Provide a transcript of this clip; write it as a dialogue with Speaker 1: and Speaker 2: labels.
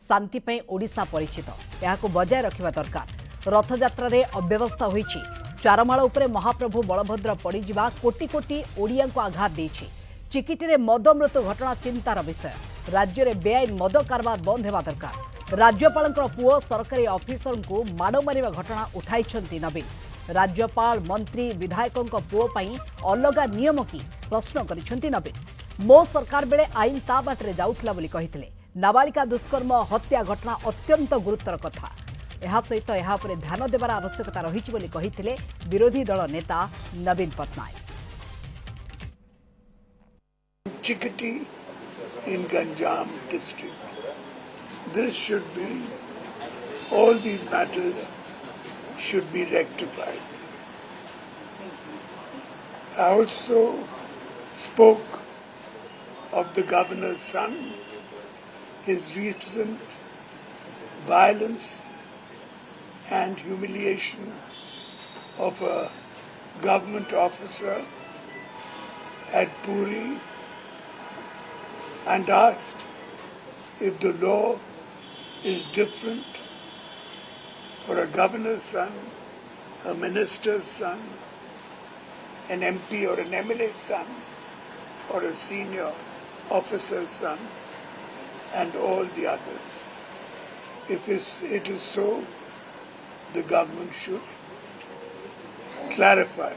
Speaker 1: शांति पे ओडिशा परिचित यहां बजाय रखा दरकार। रथयात्रा रे अव्यवस्था होईछि। चारमाळ उपरे महाप्रभु बलभद्र पड़ीजा कोटी कोटी ओडिया को आघात देछि। चिकिटी रे मद मृत्यु घटना चिंतार विषय। राज्य में बेआईन मद कारबार बंद होगा दरकार। राज्यपाल पुओ सरकारी ऑफिसर को माड़ मारिबा घटना उठाई नवीन। राज्यपाल मंत्री विधायकों पुओ पई अलगा नियम की प्रश्न करिसेंती नवीन। मो सरकार बेले आईन ता बाटरे जाउथला बोली कहिथिले। नाबालिका दुष्कर्म हत्या घटना अत्यंत गुरुतर कथा। यह सहित यह ध्यान देवार आवश्यकता रही बोली कहिथिले विरोधी दल नेता नवीन Patnaik.
Speaker 2: Chikati in Ganjam district. This should be, all these matters should be rectified. I also spoke of the governor's son, his recent violence and humiliation of a government officer at Puri, and asked if the law is different for a governor's son, a minister's son, an MP or an MLA's son, or a senior officer's son, and all the others. If it is so, the government should clarify